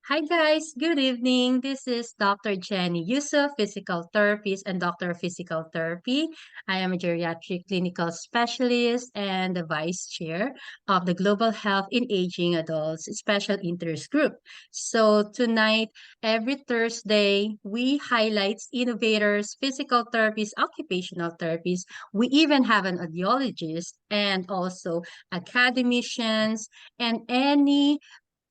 Hi guys, good evening. This is Dr. Jenny Yusuf, physical therapist and doctor of physical therapy. I am a geriatric clinical specialist and the vice chair of the Global Health in Aging Adults Special Interest Group. So tonight, every Thursday, we highlight innovators, physical therapists, occupational therapists. We even have an audiologist and also academicians and any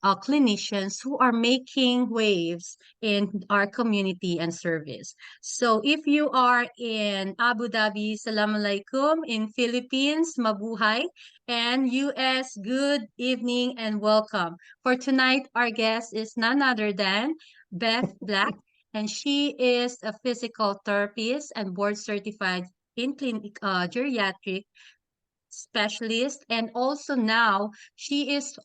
clinicians who are making waves in our community and service. So if you are in Abu Dhabi, Salam Alaikum, in Philippines, Mabuhay, and US, good evening and welcome. For tonight, our guest is none other than Beth Black, and she is a physical therapist and board certified in geriatric specialist, and also now she is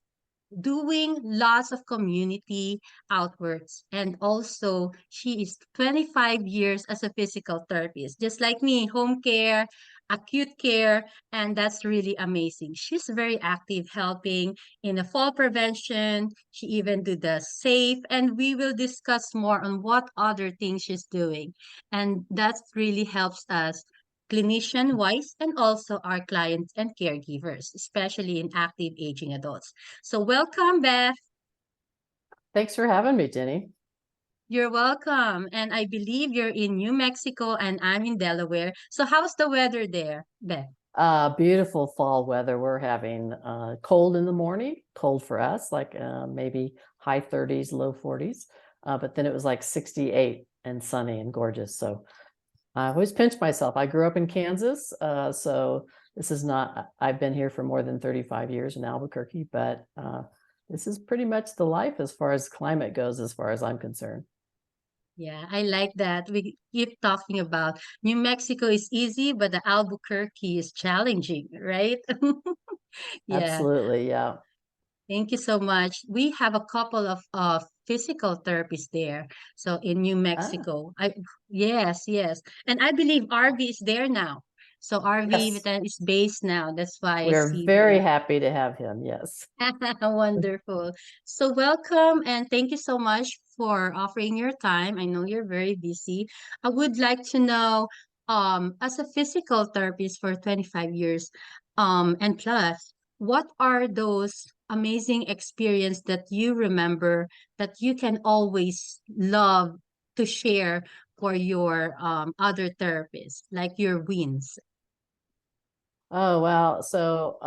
doing lots of community outwards. And also, she is 25 years as a physical therapist, just like me, home care, acute care, and that's really amazing. She's very active helping in the fall prevention. She even do the safe, and we will discuss more on what other things she's doing. And that really helps us clinician wise and also our clients and caregivers, especially in active aging adults. So welcome, Beth. Thanks for having me, Jenny. You're welcome. And I believe you're in New Mexico and I'm in Delaware. So how's the weather there, Beth? Beautiful fall weather. We're having cold in the morning, cold for us, like maybe high 30s, low 40s. But then it was like 68 and sunny and gorgeous. So I always pinch myself. I grew up in Kansas. So this is not, I've been here for more than 35 years in Albuquerque, but this is pretty much the life as far as climate goes, as far as I'm concerned. Yeah, I like that. We keep talking about New Mexico is easy, but the Albuquerque is challenging, right? Yeah. Absolutely. Yeah. Thank you so much. We have a couple of physical therapists there. So in New Ah, Mexico, yes. And I believe RV is there now. So RV yes. then is based now. That's why I We're see very there. happy to have him. Yes. Wonderful. So welcome and thank you so much for offering your time. I know you're very busy. I would like to know, as a physical therapist for 25 years, and plus, what are those amazing experience that you remember that you can always love to share for your other therapists, like your wins? Oh, wow. So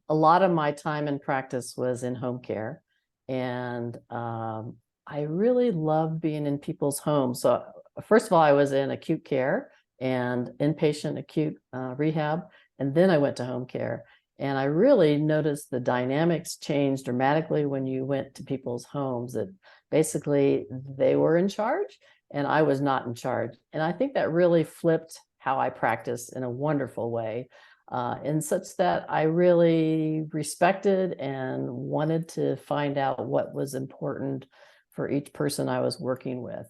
a lot of my time in practice was in home care. And I really love being in people's homes. So first of all, I was in acute care and inpatient acute rehab. And then I went to home care. And I really noticed the dynamics changed dramatically when you went to people's homes, that basically they were in charge and I was not in charge. And I think that really flipped how I practice in a wonderful way, in such that I really respected and wanted to find out what was important for each person I was working with,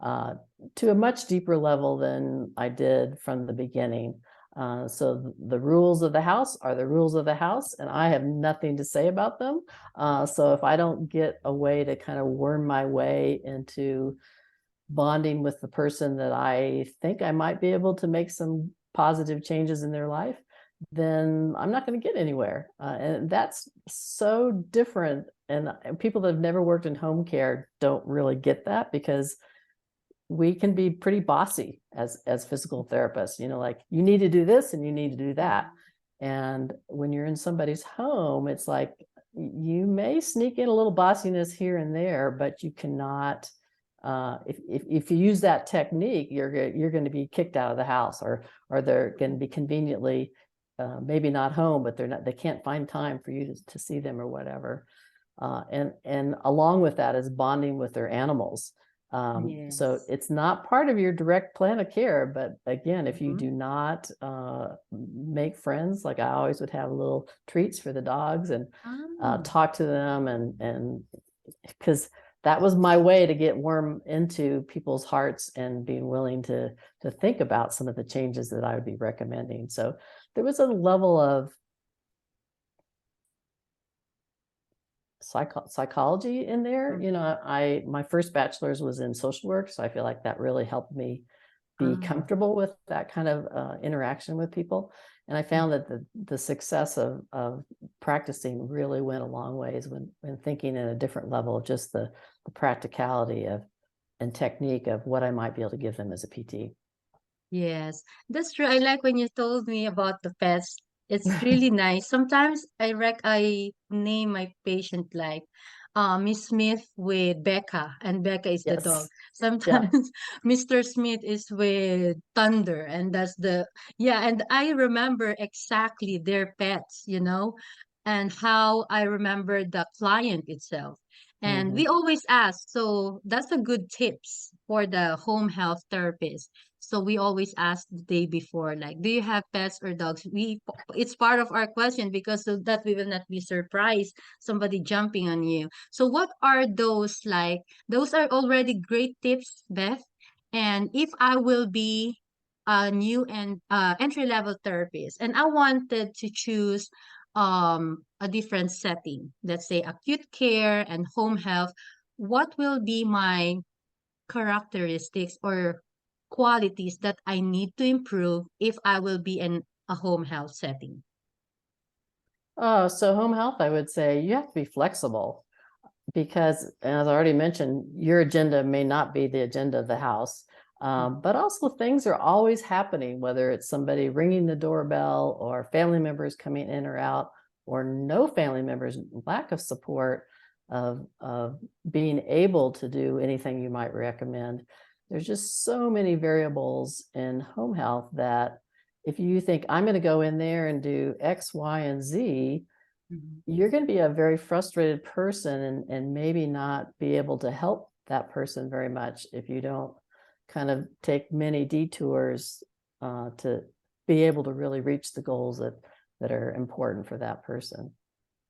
to a much deeper level than I did from the beginning. So the rules of the house are the rules of the house, and I have nothing to say about them. So if I don't get a way to kind of worm my way into bonding with the person that I think I might be able to make some positive changes in their life, then I'm not going to get anywhere. And that's so different. And people that have never worked in home care don't really get that, because we can be pretty bossy as physical therapists, like you need to do this and you need to do that. And when you're in somebody's home, it's like you may sneak in a little bossiness here and there, but you cannot, if you use that technique, you're going to be kicked out of the house, or they're going to be conveniently maybe not home, but they can't find time for you to see them or whatever. And along with that is bonding with their animals. So Yes. it's not part of your direct plan of care, but again, if you Mhm. do not make friends, like I always would have little treats for the dogs and Ah. talk to them, and because that was my way to get warm into people's hearts and being willing to think about some of the changes that I would be recommending. So there was a level of psychology in there. My first bachelor's was in social work, so I feel like that really helped me be comfortable with that kind of interaction with people. And I found that the success of practicing really went a long ways when thinking at a different level of just the practicality of and technique of what I might be able to give them as a PT. Yes, that's true. I like when you told me about the pets. It's really nice. Sometimes I name my patient like Miss Smith with Becca, and Becca is the dog. Yes. Yeah. Sometimes Mr. Smith is with Thunder, and that's the yeah, and I remember exactly their pets, and how I remember the client itself. And Mm-hmm. we always ask, so that's a good tips for the home health therapist. So we always ask the day before, like, do you have pets or dogs? It's part of our question because so that we will not be surprised somebody jumping on you. So what are those like? Those are already great tips, Beth. And if I will be a new and entry level therapist, and I wanted to choose a different setting, let's say acute care and home health, what will be my characteristics or qualities that I need to improve if I will be in a home health setting? So home health, I would say you have to be flexible because, as I already mentioned, your agenda may not be the agenda of the house. But also things are always happening, whether it's somebody ringing the doorbell or family members coming in or out, or no family members, lack of support of being able to do anything you might recommend. There's just so many variables in home health that if you think I'm going to go in there and do X, Y, and Z, Mhm. you're going to be a very frustrated person and maybe not be able to help that person very much if you don't kind of take many detours to be able to really reach the goals that are important for that person.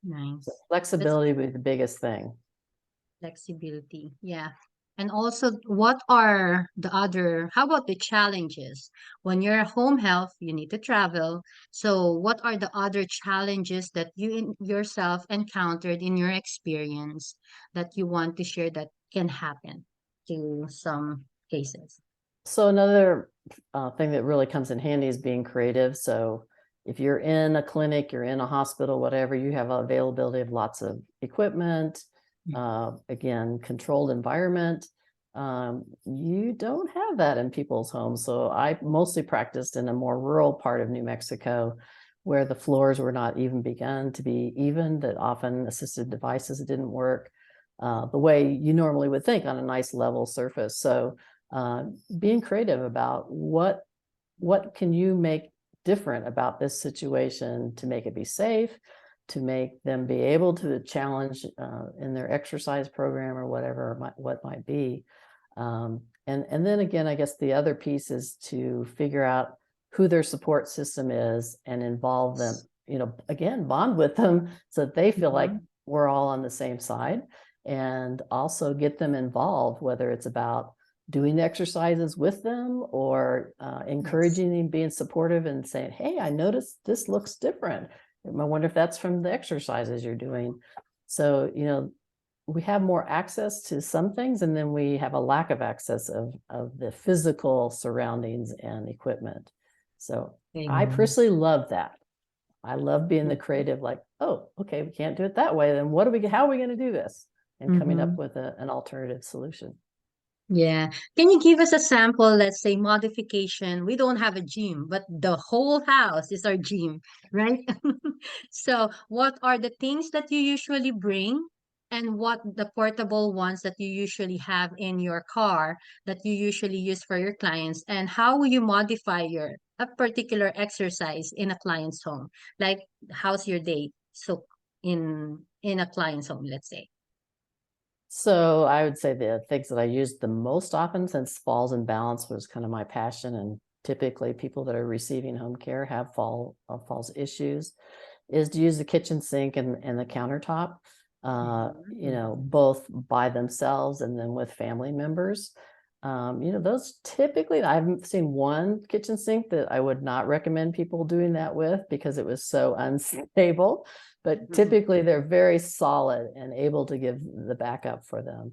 So Nice. That's flexibility would be the biggest thing. flexibility. Yeah. And also, what are the other, how about the challenges? When you're home health, you need to travel. So, what are the other challenges that yourself encountered in your experience that you want to share that can happen to some cases? So another thing that really comes in handy is being creative. So if you're in a clinic, you're in a hospital, whatever, you have availability of lots of equipment, again, controlled environment. You don't have that in people's homes. So I mostly practiced in a more rural part of New Mexico where the floors were not even begun to be even, that often assistive devices didn't work the way you normally would think on a nice level surface. So being creative about what can you make different about this situation to make it be safe, to make them be able to challenge in their exercise program or whatever what might be. And then again, I guess the other piece is to figure out who their support system is and involve them, again, bond with them so that they feel like Mhm. we're all on the same side, and also get them involved, whether it's about doing the exercises with them or Yes. encouraging them, being supportive and saying, hey, I noticed this looks different. I wonder if that's from the exercises you're doing. So, we have more access to some things, and then we have a lack of access of the physical surroundings and equipment. So I Amen. personally love that. I love being the creative, like, oh, okay, we can't do it that way. Then how are we going to do this? And coming up Mm-hmm. with an alternative solution. Yeah. Can you give us a sample, let's say modification? We don't have a gym, but the whole house is our gym, right? So, what are the things that you usually bring and what the portable ones that you usually have in your car that you usually use for your clients, and how will you modify your a particular exercise in a client's home? Like, how's your day? So, in a client's home, let's say. So I would say the things that I used the most often, since falls and balance was kind of my passion, and typically people that are receiving home care have falls issues, is to use the kitchen sink and the countertop, Mhm. both by themselves and then with family members. Those typically, I haven't seen one kitchen sink that I would not recommend people doing that with because it was so unstable. but typically they're very solid and able to give the backup for them.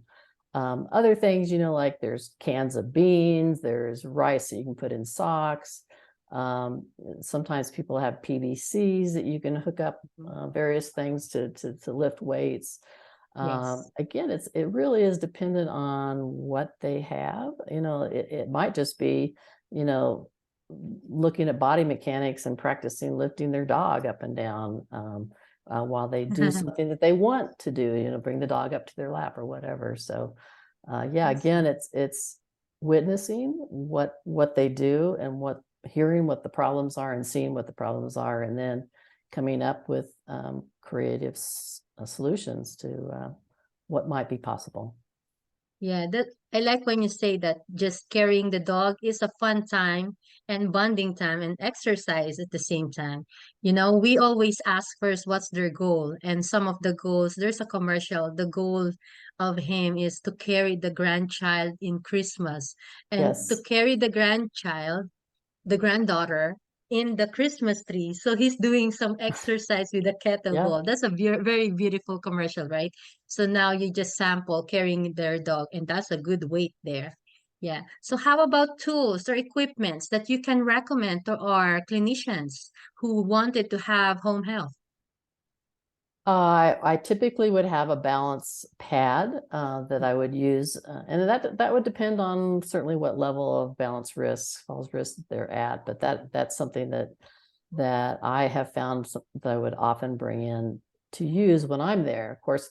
Other things, like there's cans of beans, there's rice that you can put in socks. Sometimes people have PVCs that you can hook up various things to lift weights. Yes. Again, it really is dependent on what they have. It might just be, looking at body mechanics and practicing lifting their dog up and down while they do something that they want to do, bring the dog up to their lap or whatever. So yeah, again, it's witnessing what they do and hearing what the problems are and seeing what the problems are, and then coming up with creative solutions to what might be possible. Yeah, that I like when you say that just carrying the dog is a fun time and bonding time and exercise at the same time. We always ask first what's their goal. And some of the goals, there's a commercial. The goal of him is to carry the grandchild in Christmas and to Yes. carry the granddaughter in the Christmas tree. So he's doing some exercise with a Yeah. kettlebell. That's a very beautiful commercial, right? So now you just sample carrying their dog, and that's a good weight there. Yeah. So how about tools or equipments that you can recommend to our clinicians who wanted to have home health? I typically would have a balance pad that I would use, and that would depend on certainly what level of balance risk, falls risk that they're at. But that's something that I have found that I would often bring in to use when I'm there. Of course,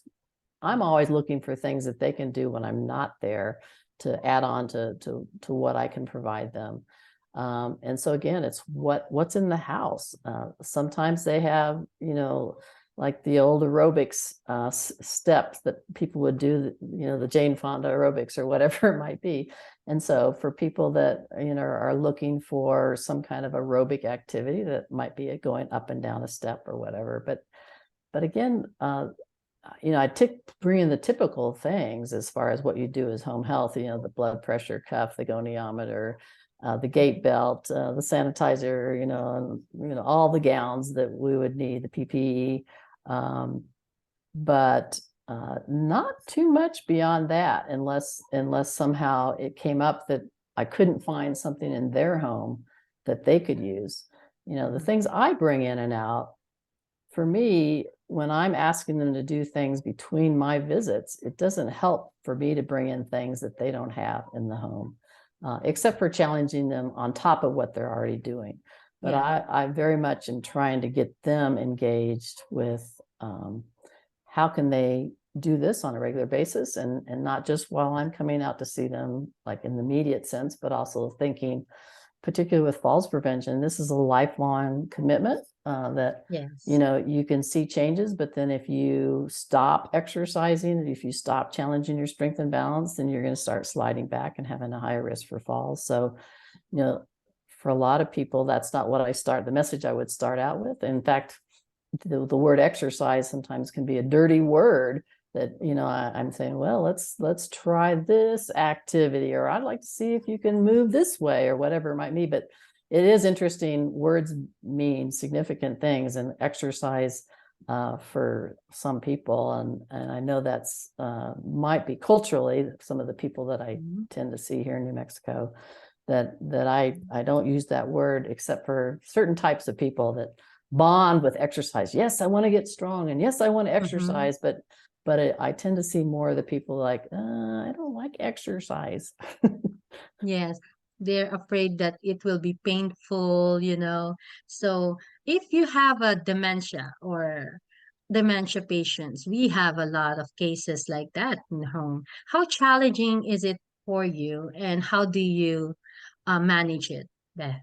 I'm always looking for things that they can do when I'm not there to add on to what I can provide them. And so again, it's what's in the house. Sometimes they have, like the old aerobics steps that people would do, the Jane Fonda aerobics or whatever it might be. And so for people that, are looking for some kind of aerobic activity, that might be going up and down a step or whatever. But again, I bring in the typical things as far as what you do as home health, the blood pressure cuff, the goniometer, the gait belt, the sanitizer, and, all the gowns that we would need, the PPE. But not too much beyond that, unless somehow it came up that I couldn't find something in their home that they could use. The things I bring in and out, for me, when I'm asking them to do things between my visits, it doesn't help for me to bring in things that they don't have in the home, except for challenging them on top of what they're already doing. But Yeah. I very much am trying to get them engaged with how can they do this on a regular basis, and not just while I'm coming out to see them, like in the immediate sense, but also thinking, particularly with falls prevention, this is a lifelong commitment that, Yes. you can see changes, but then if you stop exercising, if you stop challenging your strength and balance, then you're going to start sliding back and having a higher risk for falls. So, for a lot of people, that's not what the message I would start out with. In fact, the word exercise sometimes can be a dirty word that, I'm saying, well, let's try this activity, or I'd like to see if you can move this way, or whatever it might be. But it is interesting. Words mean significant things, and exercise for some people, and I know that's might be culturally some of the people that I tend to see here in New Mexico, that I don't use that word except for certain types of people that bond with exercise. Yes, I want to get strong, and yes, I want to exercise, but I tend to see more of the people like, I don't like exercise. Yes, they're afraid that it will be painful. So if you have a dementia or dementia patients, we have a lot of cases like that in home. How challenging is it for you, and how do you manage it, Beth?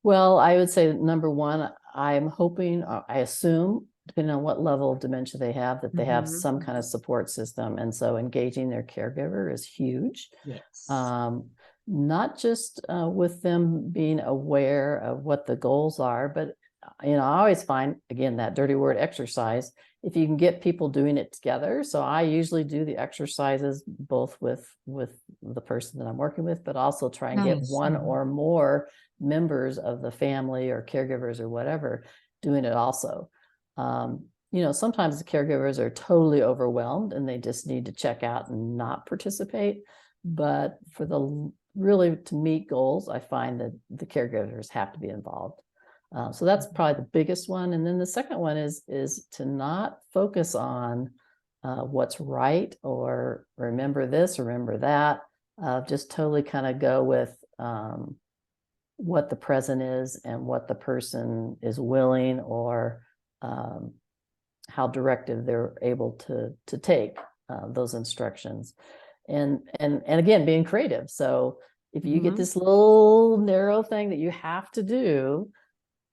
Well, I would say number one, I'm hoping, I assume, depending on what level of dementia they have, that they have some kind of support system. And so engaging their caregiver is huge. Yes. Not just with them being aware of what the goals are, but I always find, again, that dirty word exercise, if you can get people doing it together. So I usually do the exercises both with the person that I'm working with, but also try and get Nice. one or more members of the family or caregivers or whatever doing it also. Sometimes the caregivers are totally overwhelmed and they just need to check out and not participate. But for the really to meet goals, I find that the caregivers have to be involved. So that's probably the biggest one. And then the second one is to not focus on what's right or remember this, remember that. Just totally kind of go with what the present is and what the person is willing or how directive they're able to take those instructions. And again, being creative. So if you get this little narrow thing that you have to do,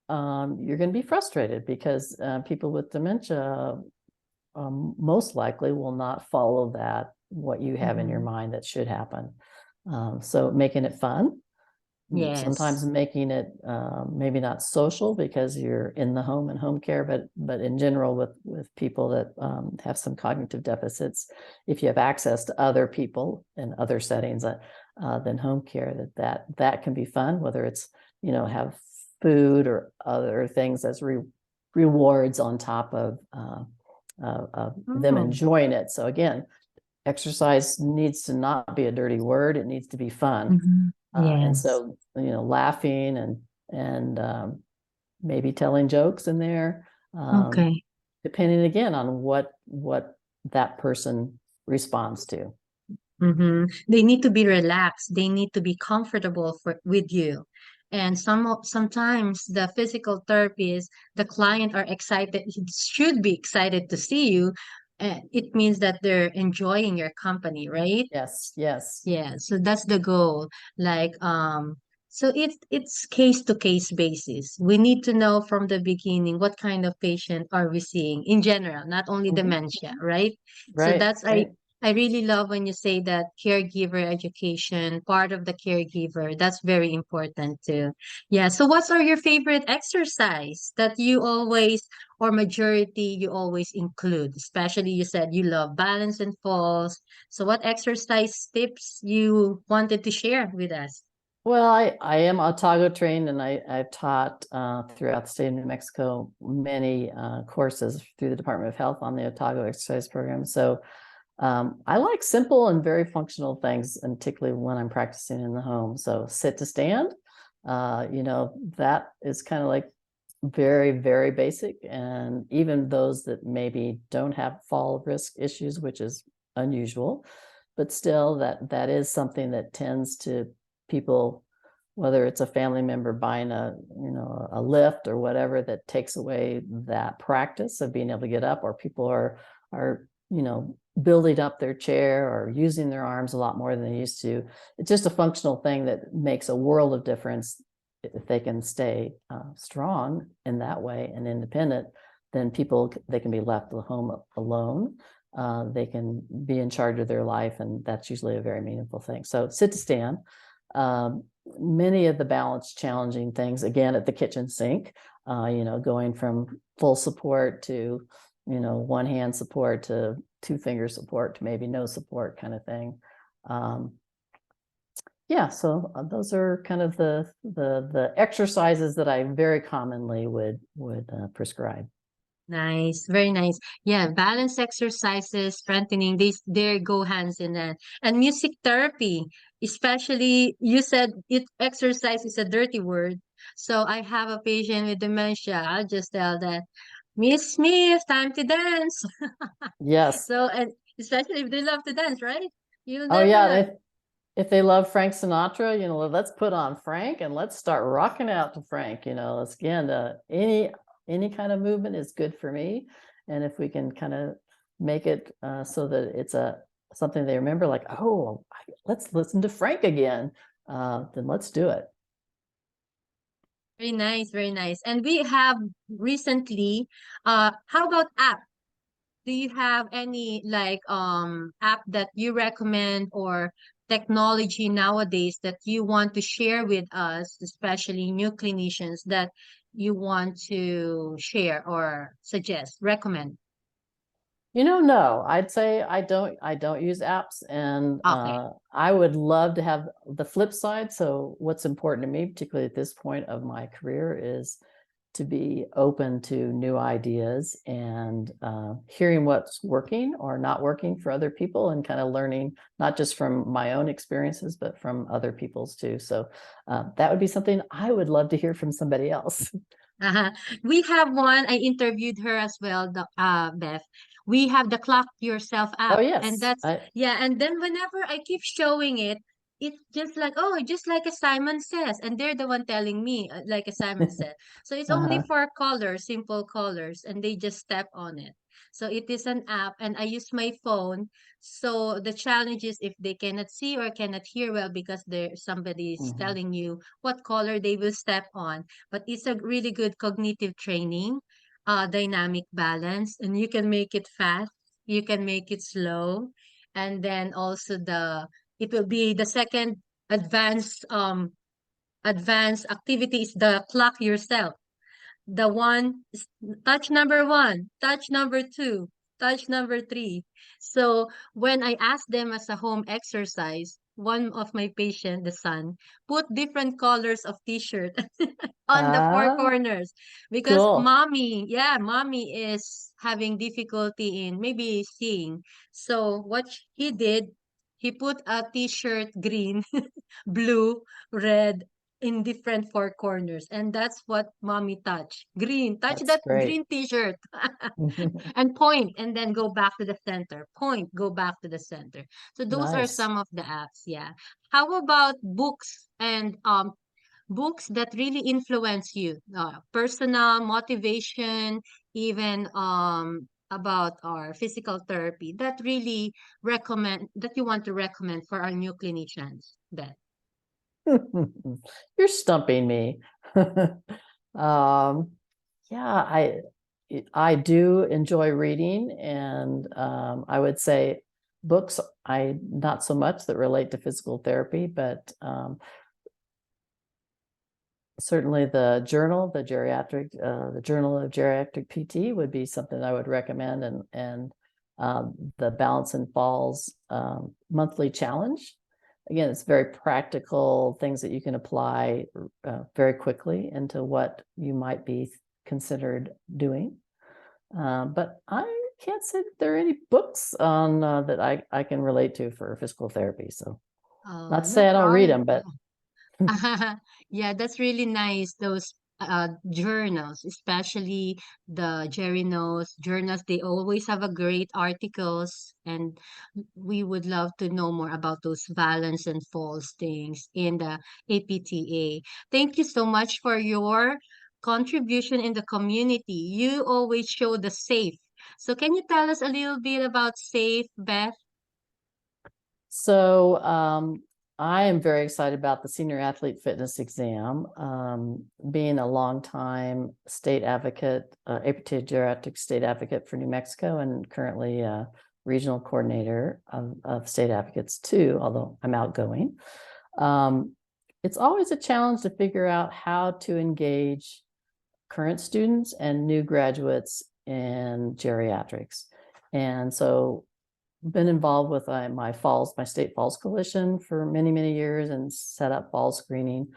you're going to be frustrated because people with dementia most likely will not follow that, what you have in your mind that should happen. So making it fun, sometimes Yes. making it maybe not social because you're in the home and home care, but in general with people that have some cognitive deficits, if you have access to other people in other settings than home care, that can be fun, whether it's have food or other things as rewards on top of them enjoying it. So again, exercise needs to not be a dirty word, it needs to be fun. And Yes. so, laughing and maybe telling jokes in there, Okay. depending again on what that person responds to. They need to be relaxed. They need to be comfortable with you. And sometimes the physical therapist, the client are excited, should be excited to see you. And it means that they're enjoying your company, right? Yes, yes. Yeah, so that's the goal. Like, so it's case to case basis. We need to know from the beginning what kind of patient are we seeing in general, not only dementia, right? So Right, right. I really love when you say that caregiver education, part of the caregiver, that's very important too. Yeah. So what are your favorite exercise that you always or majority you always include? Especially you said you love balance and falls. So what exercise tips you wanted to share with us? Well, I am Otago trained, and I've taught throughout the state of New Mexico many courses through the Department of Health on the Otago exercise program. So I like simple and very functional things, and particularly when I'm practicing in the home. So sit to stand, that is kind of like very, very basic. And even those that maybe don't have fall risk issues, which is unusual, but still that is something that tends to people, whether it's a family member buying a lift or whatever, that takes away that practice of being able to get up, or people are building up their chair or using their arms a lot more than they used to. It's just a functional thing that makes a world of difference. If they can stay strong in that way and independent, then they can be left at home alone. They can be in charge of their life, and that's usually a very meaningful thing. So sit to stand. Many of the balance challenging things, again, at the kitchen sink, going from full support to, one hand support to two finger support to maybe no support kind of thing. Yeah, so those are kind of the exercises that I very commonly would prescribe. Nice, very nice. Yeah, balance exercises, strengthening, they go hands in hand. And music therapy, especially you said exercise is a dirty word. So I have a patient with dementia. I'll just tell that, Miss Smith, time to dance. Yes. So, and especially if they love to dance, right? You'll Oh never know. yeah, if they love Frank Sinatra, let's put on Frank and let's start rocking out to Frank. It's, again, any kind of movement is good for me, and if we can kind of make it so that it's something they remember, like, oh, let's listen to Frank again, then let's do it. Very nice, very nice. And we have recently, how about app? Do you have any like app that you recommend or technology nowadays that you want to share with us, especially new clinicians that you want to share or suggest, recommend? No, I'd say I don't use apps, and Okay. I would love to have the flip side. So what's important to me, particularly at this point of my career, is to be open to new ideas and hearing what's working or not working for other people, and kind of learning not just from my own experiences, but from other people's too. So that would be something I would love to hear from somebody else. Uh-huh. We have one. I interviewed her as well, Beth. We have the Clock Yourself Oh, app, and yes. that's yeah. And then whenever I keep showing it, it's just like, oh, just like a Simon Says, and they're the one telling me like a Simon Says. So it's only Uh-huh. for colors, simple colors, and they just step on it. So it is an app, and I use my phone. So the challenge is if they cannot see or cannot hear well because there somebody is Mhm. telling you what color they will step on, but it's a really good cognitive training, dynamic balance, and you can make it fast, you can make it slow, and then also it will be the second advanced advanced activity is the clock yourself. The one touch number one, touch number two, touch number three. So when I asked them as a home exercise, one of my patient, the son, put different colors of t-shirt on the four Ah, corners because cool. mommy is having difficulty in maybe seeing. So what he did, he put a t-shirt green, blue, red in different four corners, and that's what mommy touch. Green, touch That's that great. green t-shirt and point, and then go back to the center. Point, go back to the center. So those are Nice. some of the apps. Yeah. How about books and books that really influence you, personal motivation, even about our physical therapy that really recommend that you want to recommend for our new clinicians, Beth? You're stumping me. um, yeah, I do enjoy reading, and I would say books, I not so much that relate to physical therapy, but certainly the journal, the Journal of Geriatric PT would be something I would recommend, and the Balance and Falls monthly challenge. Again, it's very practical things that you can apply very quickly into what you might be considered doing. But I can't say that there are any books on that I can relate to for physical therapy. So Oh, not to no say I don't read problem. them, but Yeah, that's really nice. Those journals, especially the Jerry Knows journals, they always have a great articles, and we would love to know more about those balance and false things in the APTA. Thank you so much for your contribution in the community. You always show the safe. So can you tell us a little bit about safe, Beth? so I am very excited about the senior athlete fitness exam. Being a longtime state advocate, APTA Geriatrics state advocate for New Mexico, and currently regional coordinator of state advocates too, although I'm outgoing. It's always a challenge to figure out how to engage current students and new graduates in geriatrics. And so been involved with my state falls coalition for many, many years, and set up fall screening.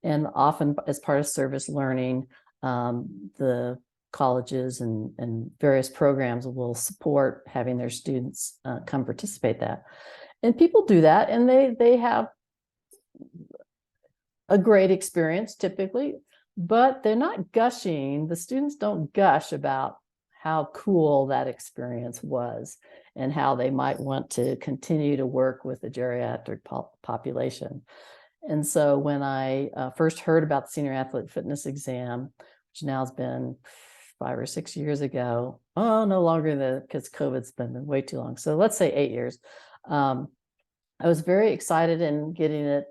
And often as part of service learning, the colleges and various programs will support having their students come participate that. And people do that, and they have a great experience typically, but they're not gushing. The students don't gush about how cool that experience was and how they might want to continue to work with the geriatric population. And so when I first heard about the senior athlete fitness exam, which now has been 5 or 6 years ago, no longer because COVID's been way too long. So let's say 8 years. I was very excited in getting it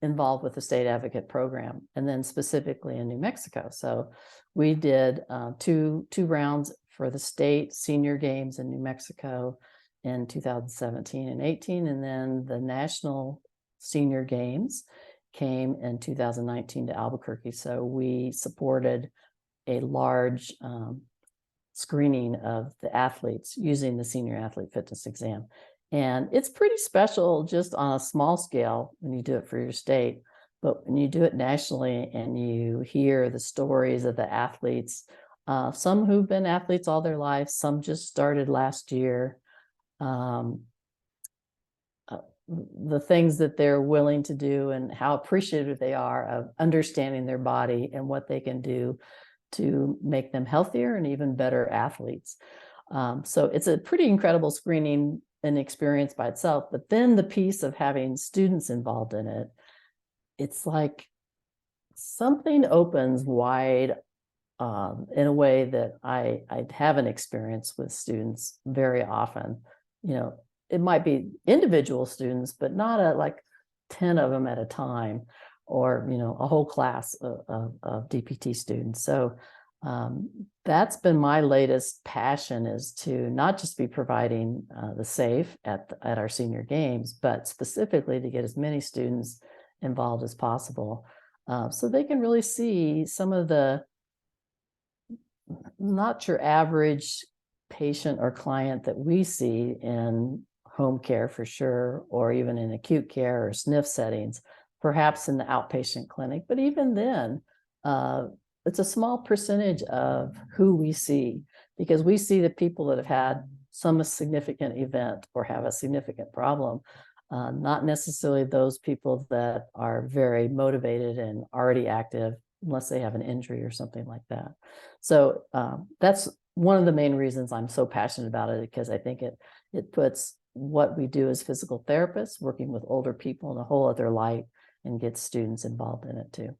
involved with the state advocate program, and then specifically in New Mexico. So we did two rounds for the state senior games in New Mexico in 2017 and 18, and then the national senior games came in 2019 to Albuquerque. So we supported a large screening of the athletes using the senior athlete fitness exam. And it's pretty special just on a small scale when you do it for your state. But when you do it nationally and you hear the stories of the athletes, some who've been athletes all their life, some just started last year, the things that they're willing to do and how appreciative they are of understanding their body and what they can do to make them healthier and even better athletes. So it's a pretty incredible screening and experience by itself. But then the piece of having students involved in it, it's like something opens wide in a way that I haven't experienced with students very often. You know, it might be individual students, but not like 10 of them at a time, or, you know, a whole class of DPT students. So that's been my latest passion, is to not just be providing the SAFE at our senior games, but specifically to get as many students involved as possible, so they can really see some of the, not your average patient or client that we see in home care for sure, or even in acute care or SNF settings, perhaps in the outpatient clinic. But even then, it's a small percentage of who we see, because we see the people that have had some significant event or have a significant problem, not necessarily those people that are very motivated and already active, unless they have an injury or something like that. So that's one of the main reasons I'm so passionate about it, because I think it puts what we do as physical therapists, working with older people, in a whole other light, and gets students involved in it too.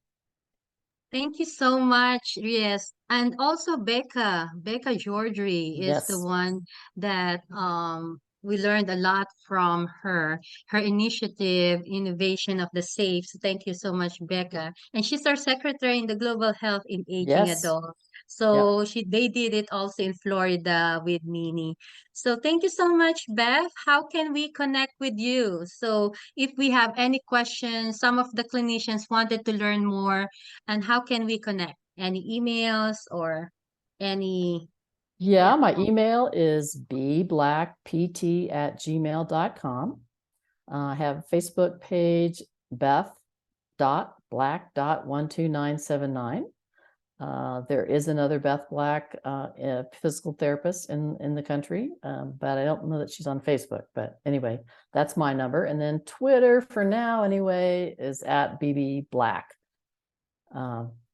Thank you so much. Yes. And also Becca Georgie is the Yes. one that we learned a lot from her initiative, innovation of the SAFE. So thank you so much, Becca. And she's our secretary in the Global Health in Aging Yes. Adults. Yep. So they did it also in Florida with Nini. So thank you so much, Beth. How can we connect with you? So if we have any questions, some of the clinicians wanted to learn more, and how can we connect? Any emails or any, Yeah, yeah. my email is bblackpt@gmail.com. I have a Facebook page, Beth.Black.12979. There is another Beth Black, a physical therapist in the country, but I don't know that she's on Facebook. But anyway, that's my number. And then Twitter, for now anyway, is @BBBlack.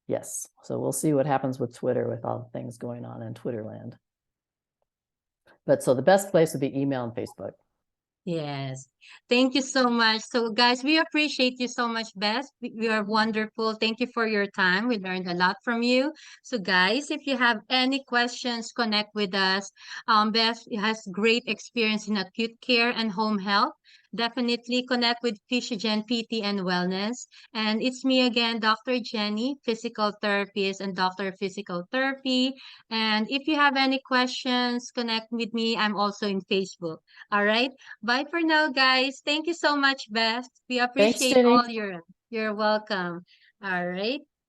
Yes, so we'll see what happens with Twitter, with all the things going on in Twitter land. But so the best place would be email and Facebook. Yes. Thank you so much. So, guys, we appreciate you so much, Beth. You are wonderful. Thank you for your time. We learned a lot from you. So, guys, if you have any questions, connect with us. Beth has great experience in acute care and home health. Definitely connect with Physiogen PT and Wellness. And it's me again, Dr. Jenny, physical therapist and doctor of physical therapy. And if you have any questions, connect with me. I'm also in Facebook. All right. Bye for now, guys. Thank you so much, Beth. We Thanks, appreciate Jenny. all you're welcome. All right.